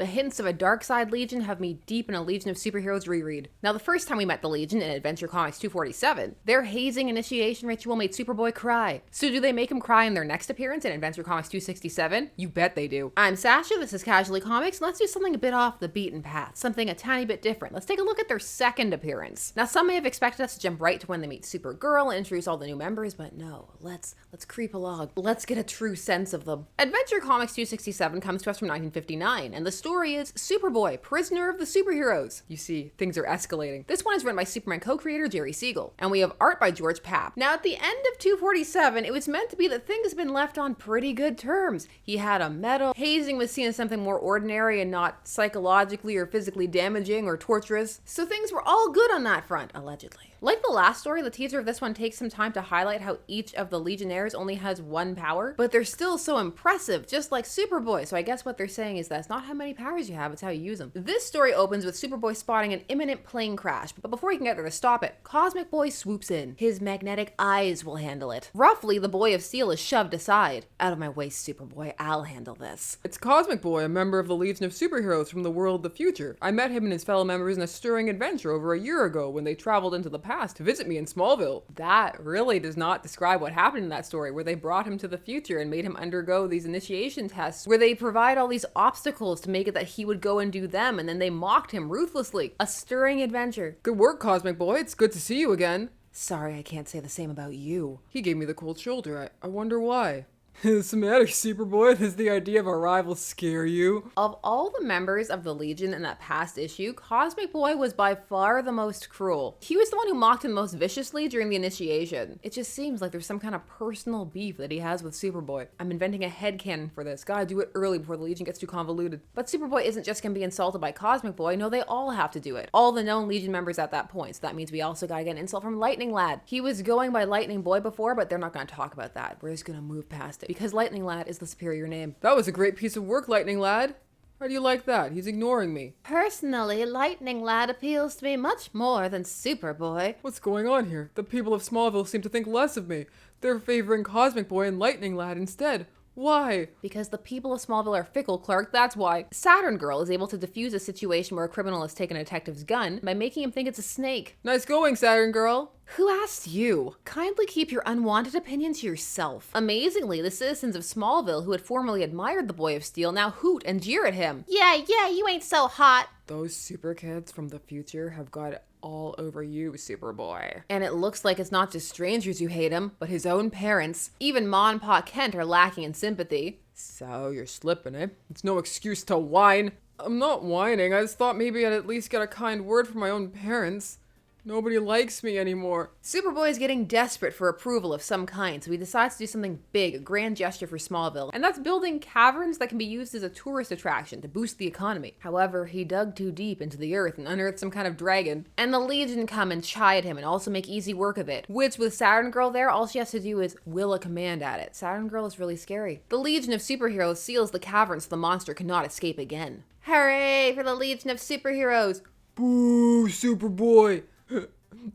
The hints of a dark side Legion have me deep in a Legion of Superheroes reread. Now, the first time we met the Legion in Adventure Comics 247, their hazing initiation ritual made Superboy cry. So do they make him cry in their next appearance in Adventure Comics 267? You bet they do. I'm Sasha, this is Casually Comics, and let's do something a bit off the beaten path, something a tiny bit different. Let's take a look at their second appearance. Now, some may have expected us to jump right to when they meet Supergirl and introduce all the new members, but no, let's creep along. Let's get a true sense of them. Adventure Comics 267 comes to us from 1959, and the story is Superboy, prisoner of the superheroes. You see, things are escalating. This one is written by Superman co-creator Jerry Siegel, and we have art by George Papp. Now, at the end of 247, it was meant to be that things have been left on pretty good terms. He had a medal. Hazing was seen as something more ordinary and not psychologically or physically damaging or torturous. So things were all good on that front, allegedly. Like the last story, the teaser of this one takes some time to highlight how each of the Legionnaires only has one power, but they're still so impressive, just like Superboy. So I guess what they're saying is that it's not how many powers you have, it's how you use them. This story opens with Superboy spotting an imminent plane crash, but before he can get there to stop it, Cosmic Boy swoops in. His magnetic eyes will handle it. Roughly, the Boy of Steel is shoved aside. Out of my way, Superboy, I'll handle this. It's Cosmic Boy, a member of the Legion of Superheroes from the world of the future. I met him and his fellow members in a stirring adventure over a year ago when they traveled into the past to visit me in Smallville. That really does not describe what happened in that story, where they brought him to the future and made him undergo these initiation tests, where they provide all these obstacles to make it that he would go and do them, and then they mocked him ruthlessly. A stirring adventure. Good work, Cosmic Boy. It's good to see you again. Sorry, I can't say the same about you. He gave me the cold shoulder. I wonder why. What's the matter, Superboy? Does the idea of a rival scare you? Of all the members of the Legion in that past issue, Cosmic Boy was by far the most cruel. He was the one who mocked him most viciously during the initiation. It just seems like there's some kind of personal beef that he has with Superboy. I'm inventing a headcanon for this. Gotta do it early before the Legion gets too convoluted. But Superboy isn't just gonna be insulted by Cosmic Boy. No, they all have to do it. All the known Legion members at that point. So that means we also gotta get an insult from Lightning Lad. He was going by Lightning Boy before, but they're not gonna talk about that. We're just gonna move past it. Because Lightning Lad is the superior name. That was a great piece of work, Lightning Lad. How do you like that? He's ignoring me. Personally, Lightning Lad appeals to me much more than Superboy. What's going on here? The people of Smallville seem to think less of me. They're favoring Cosmic Boy and Lightning Lad instead. Why? Because the people of Smallville are fickle, Clark, that's why. Saturn Girl is able to defuse a situation where a criminal has taken a detective's gun by making him think it's a snake. Nice going, Saturn Girl. Who asked you? Kindly keep your unwanted opinion to yourself. Amazingly, the citizens of Smallville who had formerly admired the Boy of Steel now hoot and jeer at him. Yeah, you ain't so hot. Those super kids from the future have got it all over you, Superboy. And it looks like it's not just strangers who hate him, but his own parents. Even Ma and Pa Kent are lacking in sympathy. So you're slipping, eh? It's no excuse to whine. I'm not whining. I just thought maybe I'd at least get a kind word from my own parents. Nobody likes me anymore. Superboy is getting desperate for approval of some kind, so he decides to do something big, a grand gesture for Smallville, and that's building caverns that can be used as a tourist attraction to boost the economy. However, he dug too deep into the earth and unearthed some kind of dragon, and the Legion come and chide him and also make easy work of it, which with Saturn Girl there, all she has to do is will a command at it. Saturn Girl is really scary. The Legion of Superheroes seals the cavern so the monster cannot escape again. Hooray for the Legion of Superheroes! Boo, Superboy!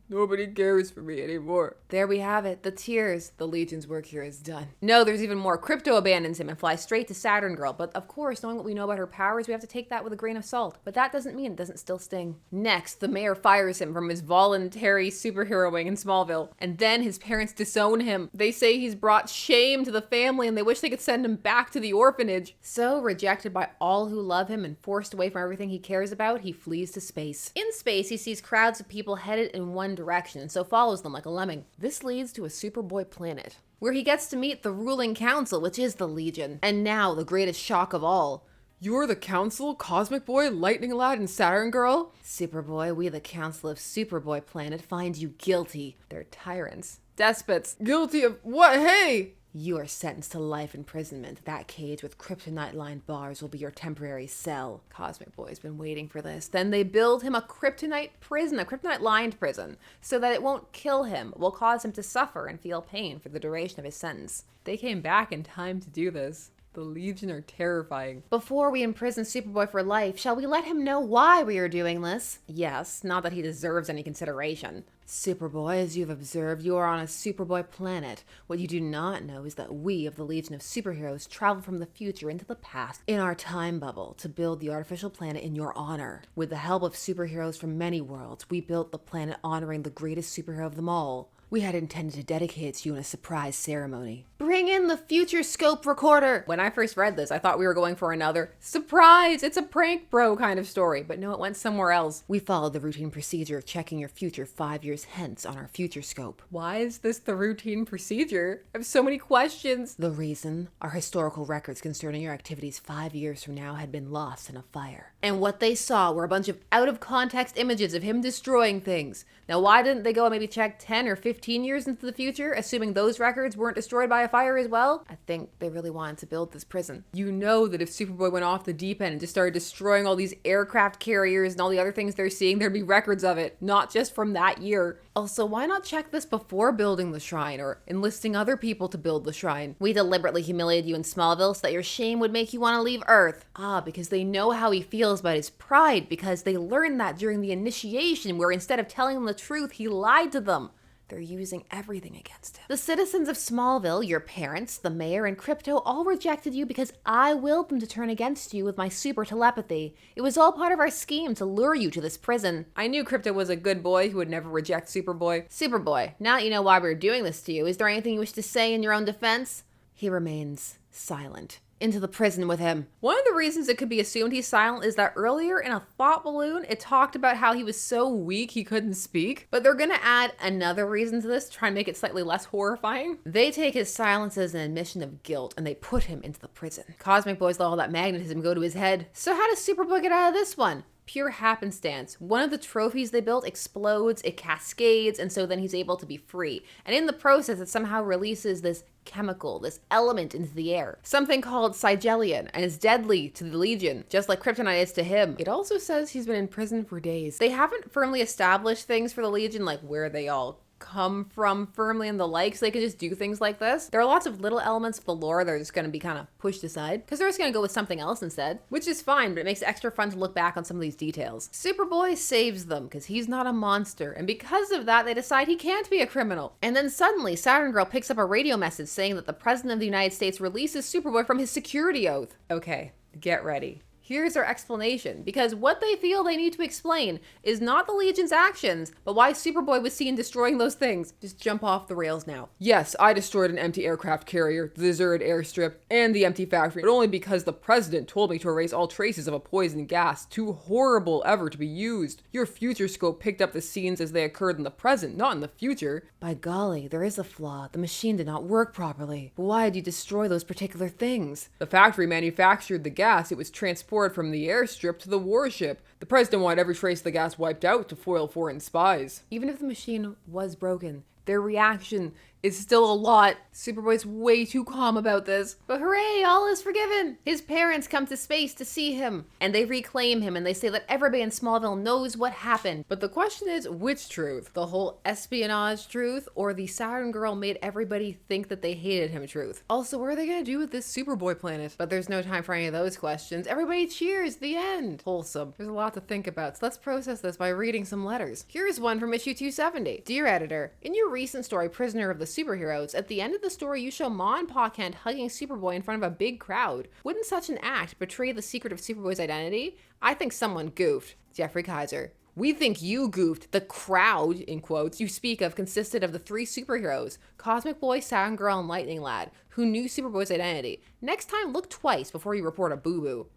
Nobody cares for me anymore. There we have it. The tears. The Legion's work here is done. No, there's even more. Krypto abandons him and flies straight to Saturn Girl. But of course, knowing what we know about her powers, we have to take that with a grain of salt. But that doesn't mean it doesn't still sting. Next, the mayor fires him from his voluntary superheroing in Smallville. And then his parents disown him. They say he's brought shame to the family and they wish they could send him back to the orphanage. So, rejected by all who love him and forced away from everything he cares about, he flees to space. In space, he sees crowds of people headed in one direction and so follows them like a lemming. This leads to a Superboy planet, where he gets to meet the ruling council, which is the Legion. And now, the greatest shock of all. You're the council, Cosmic Boy, Lightning Lad, and Saturn Girl? Superboy, we the council of Superboy Planet find you guilty. They're tyrants. Despots. Guilty of what? Hey! You are sentenced to life imprisonment. That cage with kryptonite-lined bars will be your temporary cell. Cosmic Boy's been waiting for this. Then they build him a kryptonite prison, a kryptonite-lined prison, so that it won't kill him, will cause him to suffer and feel pain for the duration of his sentence. They came back in time to do this. The Legion are terrifying. Before we imprison Superboy for life, shall we let him know why we are doing this? Yes, not that he deserves any consideration. Superboy, as you've observed, you are on a Superboy planet. What you do not know is that we of the Legion of Superheroes travel from the future into the past in our time bubble to build the artificial planet in your honor. With the help of superheroes from many worlds, we built the planet honoring the greatest superhero of them all. We had intended to dedicate it to you in a surprise ceremony. Bring in the future scope recorder! When I first read this, I thought we were going for another surprise, it's a prank bro kind of story, but no, it went somewhere else. We followed the routine procedure of checking your future 5 years hence on our future scope. Why is this the routine procedure? I have so many questions. The reason? Our historical records concerning your activities 5 years from now had been lost in a fire. And what they saw were a bunch of out-of-context images of him destroying things. Now, why didn't they go and maybe check 10 or 15 years into the future, assuming those records weren't destroyed by a fire as well? I think they really wanted to build this prison. You know that if Superboy went off the deep end and just started destroying all these aircraft carriers and all the other things they're seeing, there'd be records of it, not just from that year. Also, why not check this before building the shrine or enlisting other people to build the shrine? We deliberately humiliated you in Smallville so that your shame would make you want to leave Earth. Because they know how he feels about his pride, because they learned that during the initiation where instead of telling them the truth, he lied to them. They're using everything against him. The citizens of Smallville, your parents, the mayor, and Krypto all rejected you because I willed them to turn against you with my super telepathy. It was all part of our scheme to lure you to this prison. I knew Krypto was a good boy who would never reject Superboy. Superboy, now that you know why we're doing this to you, is there anything you wish to say in your own defense? He remains silent. Into the prison with him. One of the reasons it could be assumed he's silent is that earlier in a thought balloon, it talked about how he was so weak he couldn't speak. But they're gonna add another reason to this to try and make it slightly less horrifying. They take his silence as an admission of guilt and they put him into the prison. Cosmic Boys let all that magnetism go to his head. So how does Superboy get out of this one? Pure happenstance. One of the trophies they built explodes, it cascades, and so then he's able to be free. And in the process, it somehow releases this chemical, this element into the air. Something called sigillion, and it's deadly to the Legion, just like Kryptonite is to him. It also says he's been in prison for days. They haven't firmly established things for the Legion, like where they all come from firmly and the like, so they can just do things like this. There are lots of little elements of the lore that are just going to be kind of pushed aside because they're just going to go with something else instead, which is fine, but it makes it extra fun to look back on some of these details. Superboy saves them because he's not a monster, and because of that, they decide he can't be a criminal. And then suddenly, Saturn Girl picks up a radio message saying that the President of the United States releases Superboy from his security oath. Okay, get ready. Here's our explanation, because what they feel they need to explain is not the Legion's actions, but why Superboy was seen destroying those things. Just jump off the rails now. Yes, I destroyed an empty aircraft carrier, the deserted airstrip, and the empty factory, but only because the president told me to erase all traces of a poison gas, too horrible ever to be used. Your future scope picked up the scenes as they occurred in the present, not in the future. By golly, there is a flaw. The machine did not work properly. But why did you destroy those particular things? The factory manufactured the gas. It was transported from the airstrip to the warship. The president wanted every trace of the gas wiped out to foil foreign spies. Even if the machine was broken, their reaction is still a lot. Superboy's way too calm about this. But hooray, all is forgiven. His parents come to space to see him, and they reclaim him, and they say that everybody in Smallville knows what happened. But the question is, which truth? The whole espionage truth, or the Saturn Girl made everybody think that they hated him truth? Also, what are they gonna do with this Superboy planet? But there's no time for any of those questions. Everybody cheers, the end. Wholesome. There's a lot to think about, so let's process this by reading some letters. Here's one from issue 270. Dear editor, in your recent story, Prisoner of the Superheroes, at the end of the story you show Ma and Pa Kent hugging Superboy in front of a big crowd. Wouldn't such an act betray the secret of Superboy's identity? I think someone goofed. Jeffrey Kaiser. We think you goofed. The crowd, in quotes, you speak of consisted of the three superheroes, Cosmic Boy, Saturn Girl, and Lightning Lad, who knew Superboy's identity. Next time, look twice before you report a boo-boo.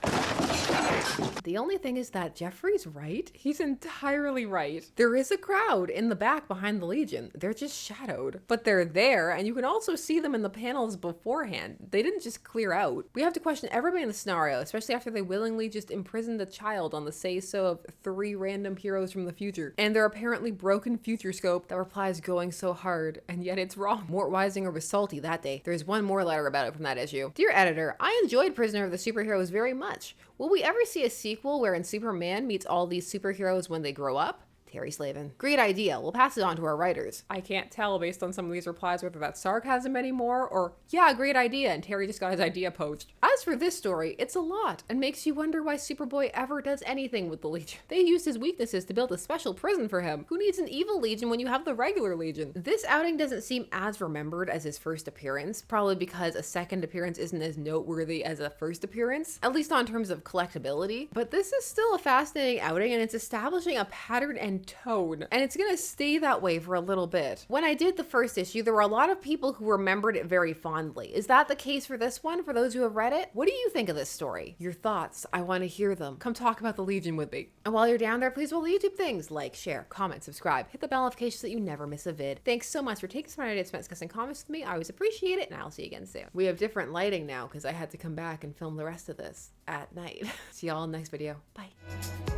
The only thing is that Jeffrey's right. He's entirely right. There is a crowd in the back behind the Legion. They're just shadowed. But they're there, and you can also see them in the panels beforehand. They didn't just clear out. We have to question everybody in the scenario, especially after they willingly just imprisoned a child on the say-so of 3 random heroes from the future. And their apparently broken future scope that replies going so hard, and yet it's wrong. Mort Weisinger was salty that day. There's one more letter about it from that issue. Dear editor, I enjoyed Prisoner of the Superheroes very much. Will we ever see a sequel wherein Superman meets all these superheroes when they grow up? Terry Slavin. Great idea. We'll pass it on to our writers. I can't tell based on some of these replies whether that's sarcasm anymore or, yeah, great idea, and Terry just got his idea poached. As for this story, it's a lot and makes you wonder why Superboy ever does anything with the Legion. They used his weaknesses to build a special prison for him. Who needs an evil Legion when you have the regular Legion? This outing doesn't seem as remembered as his first appearance, probably because a second appearance isn't as noteworthy as a first appearance, at least on terms of collectability. But this is still a fascinating outing, and it's establishing a pattern and tone, and it's gonna stay that way for a little bit. When I did the first issue, there were a lot of people who remembered it very fondly. Is that the case for this one, for those who have read it? What do you think of this story? Your thoughts, I want to hear them. Come talk about the Legion with me. And while you're down there, please do all the YouTube things, like, share, comment, subscribe, hit the bell notification so that you never miss a vid. Thanks so much for taking some time to spend discussing comics with me. I always appreciate it, and I'll see you again soon. We have different lighting now because I had to come back and film the rest of this at night. See y'all in the next video. Bye.